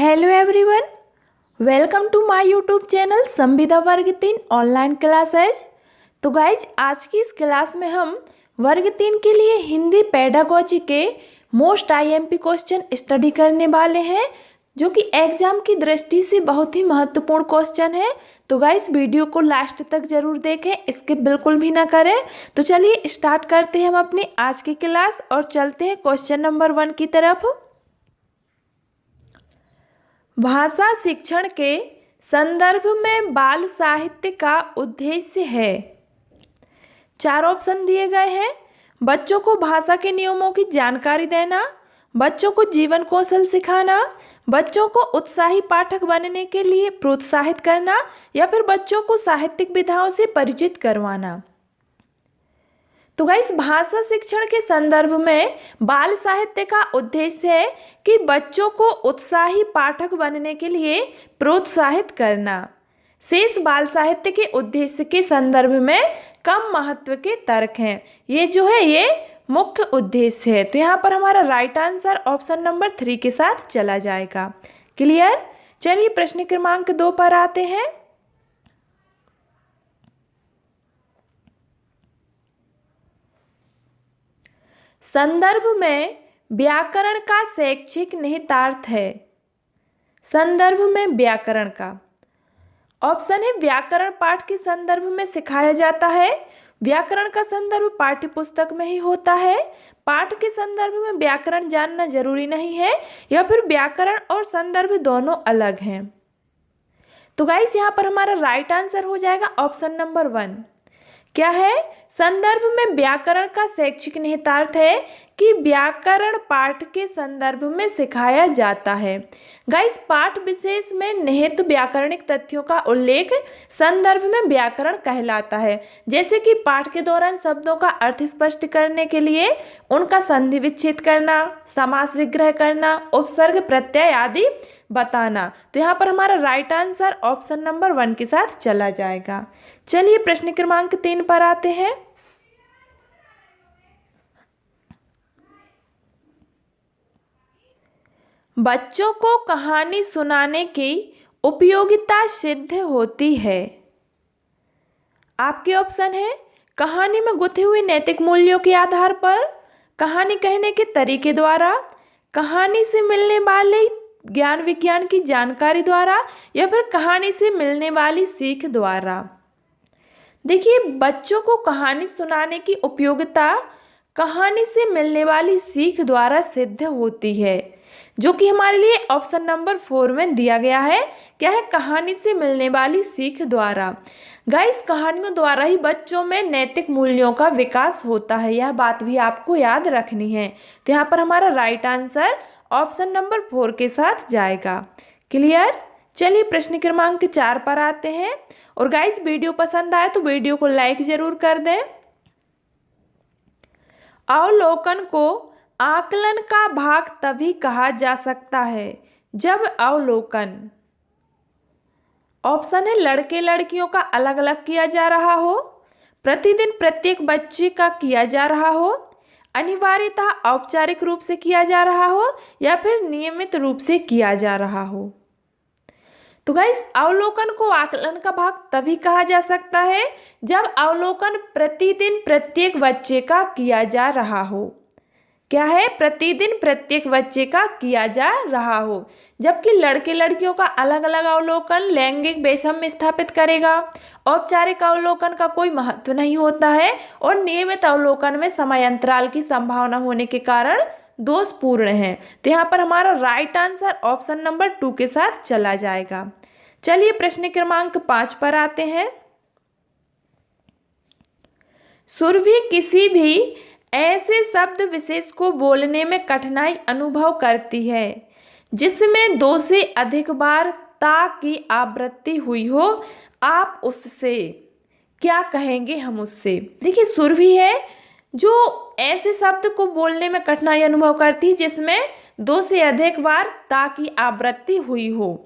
Hello everyone, welcome to my YouTube channel संविदा वर्ग 3 online classes. तो गाइज, आज की इस क्लास में हम वर्ग 3 के लिए हिंदी पेडागोजी के मोस्ट आईएमपी क्वेश्चन स्टडी करने वाले हैं, जो कि एग्जाम की दृष्टि से बहुत ही महत्वपूर्ण क्वेश्चन है। तो गाइज, वीडियो को लास्ट तक जरूर देखें, स्किप बिल्कुल भी ना करें। तो चलिए स्टार्ट करते हैं हम अपनी आज की क्लास और चलते हैं क्वेश्चन नंबर 1 की तरफ। भाषा शिक्षण के संदर्भ में बाल साहित्य का उद्देश्य है। 4 ऑप्शन दिए गए हैं। बच्चों को भाषा के नियमों की जानकारी देना, बच्चों को जीवन कौशल सिखाना, बच्चों को उत्साही पाठक बनने के लिए प्रोत्साहित करना, या फिर बच्चों को साहित्यिक विधाओं से परिचित करवाना। तो गाइस, भाषा शिक्षण के संदर्भ में बाल साहित्य का उद्देश्य है कि बच्चों को उत्साही पाठक बनने के लिए प्रोत्साहित करना। शेष बाल साहित्य के उद्देश्य के संदर्भ में कम महत्व के तर्क हैं। ये जो है ये मुख्य उद्देश्य है। तो यहाँ पर हमारा राइट आंसर ऑप्शन नंबर 3 के साथ चला जाएगा। क्लियर? चलिए प्रश्न क्रमांक 2 पर आते हैं। संदर्भ में व्याकरण का शैक्षिक निहितार्थ है। संदर्भ में व्याकरण का ऑप्शन है व्याकरण पाठ के संदर्भ में सिखाया जाता है। व्याकरण का संदर्भ पाठ्य पुस्तक में ही होता है। पाठ के संदर्भ में व्याकरण जानना जरूरी नहीं है, या फिर व्याकरण और संदर्भ दोनों अलग हैं। तो गाइस, यहाँ पर हमारा राइट आंसर हो जाएगा ऑप्शन नंबर 1। क्या है? संदर्भ में व्याकरण का शैक्षिक निहितार्थ है कि व्याकरण पाठ के संदर्भ में सिखाया जाता है। गाइस, पाठ विशेष में निहित व्याकरणिक तथ्यों का उल्लेख संदर्भ में व्याकरण कहलाता है। जैसे कि पाठ के दौरान शब्दों का अर्थ स्पष्ट करने के लिए उनका संधि विच्छेद करना, समास विग्रह करना, उपसर्ग प्रत्यय आदि बताना। तो यहाँ पर हमारा राइट आंसर ऑप्शन नंबर 1 के साथ चला जाएगा। चलिए प्रश्न क्रमांक 3 पर आते हैं। बच्चों को कहानी सुनाने की उपयोगिता सिद्ध होती है। आपके ऑप्शन है कहानी में गुथे हुए नैतिक मूल्यों के आधार पर, कहानी कहने के तरीके द्वारा, कहानी से मिलने वाले ज्ञान विज्ञान की जानकारी द्वारा, या फिर कहानी से मिलने वाली सीख द्वारा। देखिए, बच्चों को कहानी सुनाने की उपयोगिता कहानी से मिलने वाली सीख द्वारा सिद्ध होती है, जो कि हमारे लिए ऑप्शन नंबर 4 में दिया गया है। क्या है? कहानी से मिलने वाली सीख द्वारा। गाइस, कहानियों द्वारा ही बच्चों में नैतिक मूल्यों का विकास होता है। यह बात भी आपको याद रखनी है। तो यहाँ पर हमारा राइट आंसर ऑप्शन नंबर 4 के साथ जाएगा। क्लियर? चलिए प्रश्न क्रमांक 4 पर आते हैं। और गाइस, वीडियो पसंद आए तो वीडियो को लाइक जरूर कर दें। अवलोकन को आकलन का भाग तभी कहा जा सकता है जब अवलोकन, ऑप्शन है लड़के लड़कियों का अलग अलग किया जा रहा हो, प्रतिदिन प्रत्येक बच्चे का किया जा रहा हो, अनिवार्यतः औपचारिक रूप से किया जा रहा हो, या फिर नियमित रूप से किया जा रहा हो। तो गाइस, अवलोकन को आकलन का भाग तभी कहा जा सकता है जब अवलोकन प्रतिदिन प्रत्येक बच्चे का किया जा रहा हो। क्या है? प्रतिदिन प्रत्येक बच्चे का किया जा रहा हो। जबकि लड़के लड़कियों का अलग अलग अवलोकन लैंगिक वैषम्य स्थापित करेगा। औपचारिक अवलोकन का कोई महत्व नहीं होता है, और नियमित अवलोकन में समय अंतराल की संभावना होने के कारण दोषपूर्ण है। तो यहाँ पर हमारा राइट आंसर ऑप्शन नंबर 2 के साथ चला जाएगा। चलिए प्रश्न क्रमांक 5 पर आते हैं। सुरभि किसी भी ऐसे शब्द विशेष को बोलने में कठिनाई अनुभव करती है जिसमें 2 से अधिक बार ता की आवृत्ति हुई हो। आप उससे क्या कहेंगे? हम उससे। देखिए, सुरभि है जो ऐसे शब्द को बोलने में कठिनाई अनुभव करती है जिसमें 2 से अधिक बार ता की आवृत्ति हुई हो,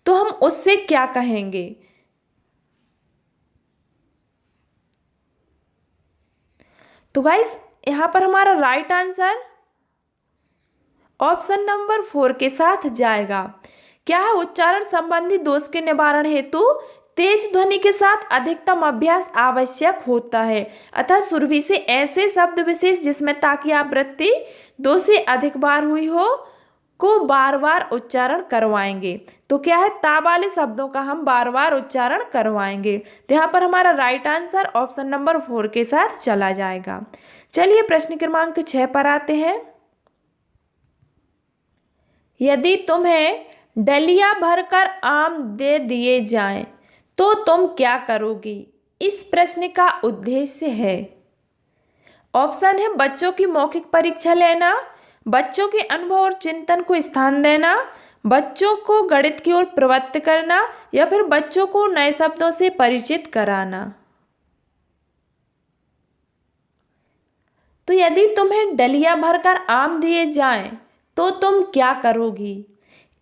तो हम उससे क्या कहेंगे? तो गाइस, यहाँ पर हमारा राइट आंसर ऑप्शन नंबर 4 के साथ जाएगा। क्या है, उच्चारण संबंधी दोष के निवारण हेतु तेज ध्वनि के साथ अधिकतम अभ्यास आवश्यक होता है। अतः सुरभि से ऐसे शब्द विशेष जिसमें ताकि आवृत्ति 2 से अधिक बार हुई हो को बार बार उच्चारण करवाएंगे। तो क्या है, ता वाले शब्दों का हम बार बार उच्चारण करवाएंगे। तो यहाँ पर हमारा राइट आंसर ऑप्शन नंबर 4 के साथ चला जाएगा। चलिए प्रश्न क्रमांक 6 पर आते हैं। यदि तुम्हें डलिया भरकर आम दे दिए जाएं तो तुम क्या करोगी? इस प्रश्न का उद्देश्य है, ऑप्शन है बच्चों की मौखिक परीक्षा लेना, बच्चों के अनुभव और चिंतन को स्थान देना, बच्चों को गणित की ओर प्रवृत्त करना, या फिर बच्चों को नए शब्दों से परिचित कराना। तो यदि तुम्हें डलिया भरकर आम दिए जाएं तो तुम क्या करोगी?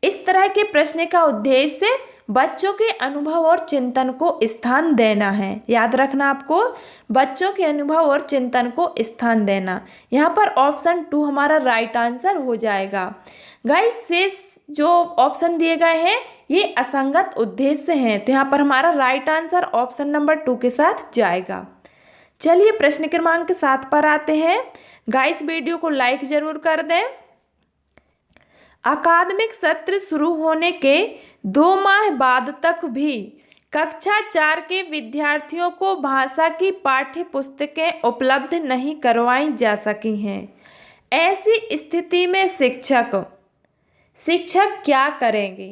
इस तरह के प्रश्न का उद्देश्य बच्चों के अनुभव और चिंतन को स्थान देना है। याद रखना आपको, बच्चों के अनुभव और चिंतन को स्थान देना। यहाँ पर ऑप्शन 2 हमारा राइट आंसर हो जाएगा। गाइस, शेष जो ऑप्शन दिए गए हैं ये असंगत उद्देश्य हैं, तो यहाँ पर हमारा राइट आंसर ऑप्शन नंबर 2 के साथ जाएगा। चलिए प्रश्न क्रमांक 7 पर आते हैं। गाइस, वीडियो को लाइक जरूर कर दें। अकादमिक सत्र शुरू होने के 2 माह बाद तक भी कक्षा 4 के विद्यार्थियों को भाषा की पाठ्य पुस्तकें उपलब्ध नहीं करवाई जा सकी हैं। ऐसी स्थिति में शिक्षक क्या करेंगे?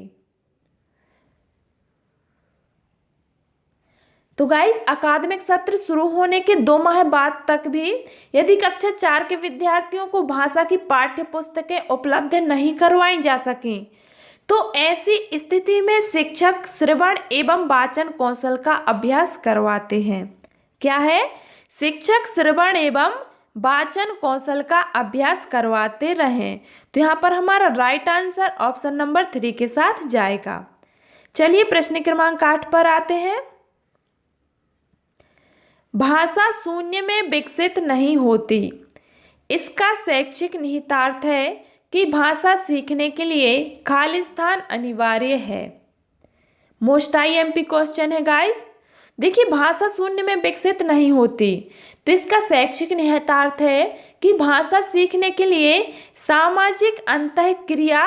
तो गाइस, अकादमिक सत्र शुरू होने के 2 माह बाद तक भी यदि कक्षा 4 के विद्यार्थियों को भाषा की पाठ्य पुस्तकें उपलब्ध नहीं करवाई जा सकी तो ऐसी स्थिति में शिक्षक श्रवण एवं वाचन कौशल का अभ्यास करवाते हैं। क्या है? शिक्षक श्रवण एवं वाचन कौशल का अभ्यास करवाते रहें। तो यहाँ पर हमारा राइट आंसर ऑप्शन नंबर 3 के साथ जाएगा। चलिए प्रश्न क्रमांक 8 पर आते हैं। भाषा शून्य में विकसित नहीं होती। इसका शैक्षिक निहितार्थ है कि भाषा सीखने के लिए खाली स्थान अनिवार्य है। मोस्ट IMP क्वेश्चन है गाइस। देखिए, भाषा शून्य में विकसित नहीं होती, तो इसका शैक्षिक निहितार्थ है कि भाषा सीखने के लिए सामाजिक अंतःक्रिया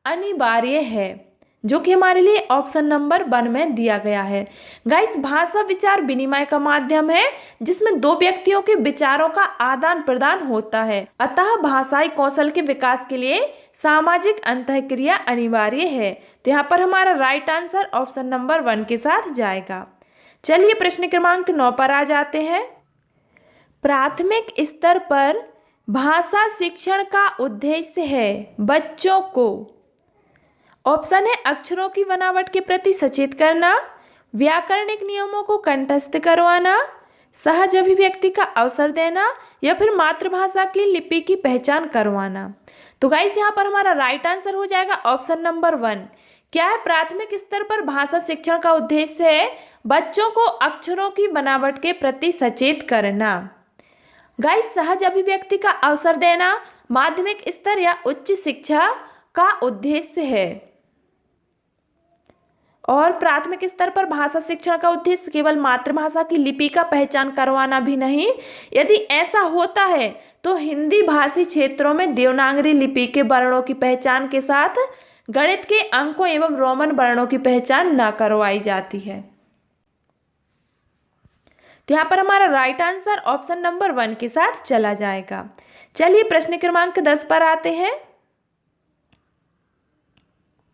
अनिवार्य है, जो कि हमारे लिए ऑप्शन नंबर 1 में दिया गया है। गाइस, भाषा विचार विनिमय का माध्यम है जिसमें 2 व्यक्तियों के विचारों का आदान प्रदान होता है। अतः भाषाई कौशल के विकास के लिए सामाजिक अंतःक्रिया अनिवार्य है। तो यहाँ पर हमारा राइट आंसर ऑप्शन नंबर 1 के साथ जाएगा। चलिए प्रश्न क्रमांक 9 पर आ जाते हैं। प्राथमिक स्तर पर भाषा शिक्षण का उद्देश्य है बच्चों को, ऑप्शन है अक्षरों की बनावट के प्रति सचेत करना, व्याकरणिक नियमों को कंठस्थ करवाना, सहज अभिव्यक्ति का अवसर देना, या फिर मातृभाषा की लिपि की पहचान करवाना। तो गाइस, यहाँ पर हमारा राइट आंसर हो जाएगा ऑप्शन नंबर 1। क्या है? प्राथमिक स्तर पर भाषा शिक्षण का उद्देश्य है बच्चों को अक्षरों की बनावट के प्रति सचेत करना। गाइस, सहज अभिव्यक्ति का अवसर देना माध्यमिक स्तर या उच्च शिक्षा का उद्देश्य है। और प्राथमिक स्तर पर भाषा शिक्षण का उद्देश्य केवल मातृभाषा की लिपि का पहचान करवाना भी नहीं। यदि ऐसा होता है तो हिंदी भाषी क्षेत्रों में देवनागरी लिपि के वर्णों की पहचान के साथ गणित के अंकों एवं रोमन वर्णों की पहचान न करवाई जाती है। तो यहाँ पर हमारा राइट आंसर ऑप्शन नंबर 1 के साथ चला जाएगा। चलिए प्रश्न क्रमांक 10 पर आते हैं।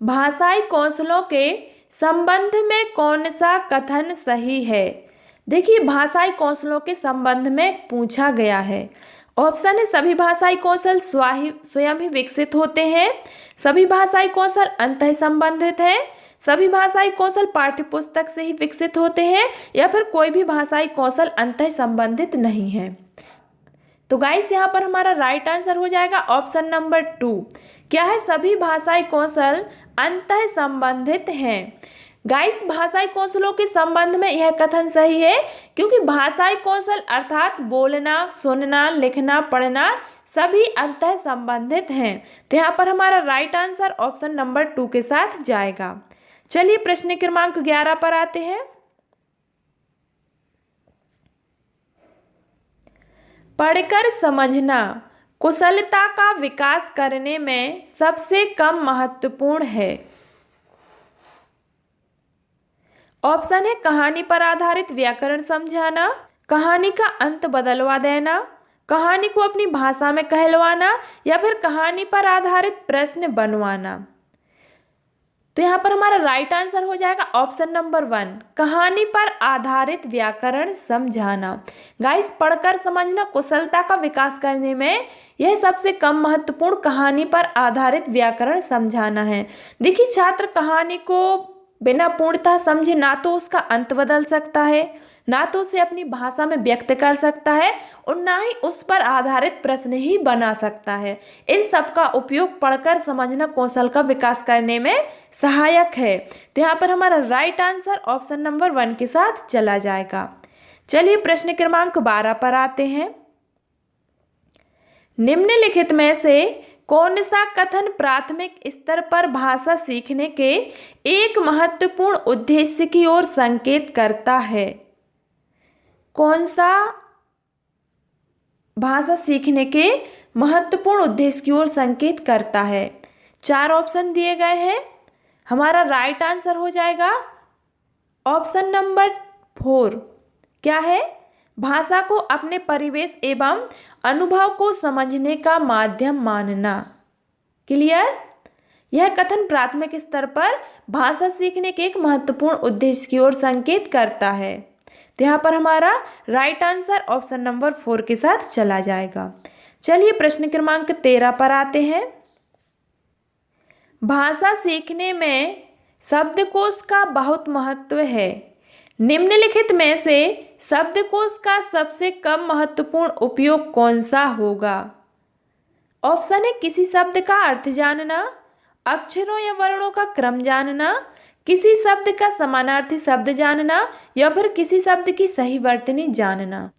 भाषाई कौशलों के संबंध में कौन सा कथन सही है? देखिए, भाषाई कौशलों के संबंध में पूछा गया है। ऑप्शन है सभी भाषाई कौशल स्वयं ही विकसित होते हैं, सभी भाषाई कौशल अंतः संबंधित हैं, सभी भाषाई कौशल पाठ्यपुस्तक से ही विकसित होते हैं, या फिर कोई भी भाषाई कौशल अंतः संबंधित नहीं है। तो गाइस, यहाँ पर हमारा राइट आंसर हो जाएगा ऑप्शन नंबर 2। क्या है? सभी भाषाई कौशल अंतः संबंधित हैं। गाइस, भाषाई कौशलों के संबंध में यह कथन सही है क्योंकि भाषाई कौशल अर्थात बोलना, सुनना, लिखना, पढ़ना सभी अंतः संबंधित हैं। तो यहाँ पर हमारा राइट आंसर ऑप्शन नंबर 2 के साथ जाएगा। चलिए प्रश्न क्रमांक 11 पर आते हैं। पढ़कर समझना कुशलता का विकास करने में सबसे कम महत्वपूर्ण है। ऑप्शन है कहानी पर आधारित व्याकरण समझाना, कहानी का अंत बदलवा देना, कहानी को अपनी भाषा में कहलवाना, या फिर कहानी पर आधारित प्रश्न बनवाना। तो यहाँ पर हमारा राइट आंसर हो जाएगा ऑप्शन नंबर 1, कहानी पर आधारित व्याकरण समझाना। गाइस, पढ़कर समझना कुशलता का विकास करने में यह सबसे कम महत्वपूर्ण कहानी पर आधारित व्याकरण समझाना है। देखिए, छात्र कहानी को बिना पूर्णतः समझे ना तो उसका अंत बदल सकता है, ना तो उसे अपनी भाषा में व्यक्त कर सकता है, और ना ही उस पर आधारित प्रश्न ही बना सकता है। इन सब का उपयोग पढ़कर समझना कौशल का विकास करने में सहायक है। तो यहाँ पर हमारा राइट आंसर ऑप्शन नंबर 1 के साथ चला जाएगा। चलिए प्रश्न क्रमांक 12 पर आते हैं। निम्नलिखित में से कौन सा कथन प्राथमिक स्तर पर भाषा सीखने के एक महत्वपूर्ण उद्देश्य की ओर संकेत करता है? कौन सा भाषा सीखने के महत्वपूर्ण उद्देश्य की ओर संकेत करता है? 4 ऑप्शन दिए गए हैं। हमारा राइट आंसर हो जाएगा ऑप्शन नंबर 4। क्या है? भाषा को अपने परिवेश एवं अनुभव को समझने का माध्यम मानना। क्लियर? यह कथन प्राथमिक स्तर पर भाषा सीखने के एक महत्वपूर्ण उद्देश्य की ओर संकेत करता है। तो यहाँ पर हमारा राइट आंसर ऑप्शन नंबर 4 के साथ चला जाएगा। चलिए प्रश्न क्रमांक 13 पर आते हैं। भाषा सीखने में शब्दकोश का बहुत महत्व है। निम्नलिखित में से शब्दकोश का सबसे कम महत्वपूर्ण उपयोग कौन सा होगा? ऑप्शन है किसी शब्द का अर्थ जानना, अक्षरों या वर्णों का क्रम जानना, किसी शब्द का समानार्थी शब्द जानना, या फिर किसी शब्द की सही वर्तनी जानना।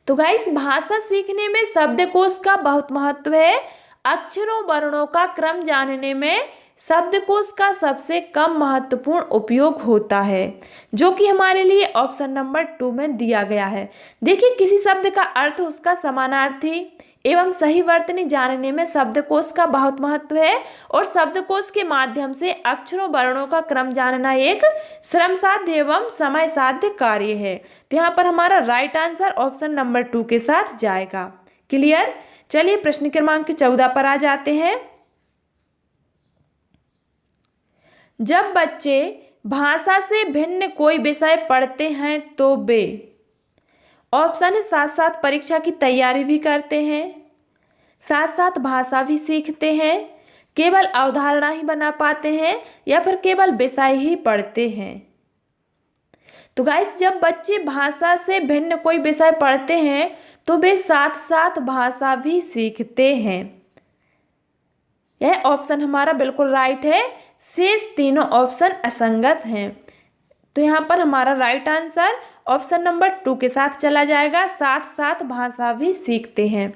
तो गाइस, भाषा सीखने में शब्दकोश का बहुत महत्व है। अक्षरों वर्णों का क्रम जानने में शब्दकोश का सबसे कम महत्वपूर्ण उपयोग होता है, जो कि हमारे लिए ऑप्शन नंबर 2 में दिया गया है। देखिए, किसी शब्द का अर्थ, उसका समानार्थी एवं सही वर्तनी जानने में शब्दकोश का बहुत महत्व है, और शब्दकोश के माध्यम से अक्षरों वर्णों का क्रम जानना एक श्रम साध्य एवं समय साध्य कार्य है। तो यहाँ पर हमारा राइट आंसर ऑप्शन नंबर 2 के साथ जाएगा। क्लियर? चलिए प्रश्न क्रमांक 14 पर आ जाते हैं। जब बच्चे भाषा से भिन्न कोई विषय पढ़ते हैं तो वे ऑप्शन है साथ साथ परीक्षा की तैयारी भी करते हैं, साथ साथ भाषा भी सीखते हैं, केवल अवधारणा ही बना पाते हैं, या फिर केवल विषय ही पढ़ते हैं। तो गाइस, जब बच्चे भाषा से भिन्न कोई विषय पढ़ते हैं तो वे साथ साथ भाषा भी सीखते हैं। यह ऑप्शन हमारा बिल्कुल राइट है। शेष तीनों ऑप्शन असंगत हैं। तो यहाँ पर हमारा राइट आंसर ऑप्शन नंबर 2 के साथ चला जाएगा, साथ साथ भाषा भी सीखते हैं।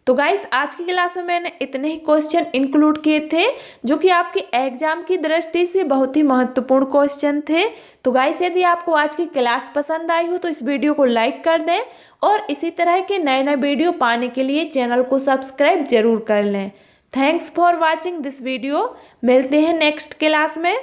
तो गाइस, आज की क्लास में मैंने इतने ही क्वेश्चन इंक्लूड किए थे, जो कि आपके एग्जाम की दृष्टि से बहुत ही महत्वपूर्ण क्वेश्चन थे। तो गाइस, यदि आपको आज की क्लास पसंद आई हो तो इस वीडियो को लाइक कर दें, और इसी तरह के नए नए वीडियो पाने के लिए चैनल को सब्सक्राइब जरूर कर लें। Thanks for watching this video. मिलते हैं नेक्स्ट क्लास में।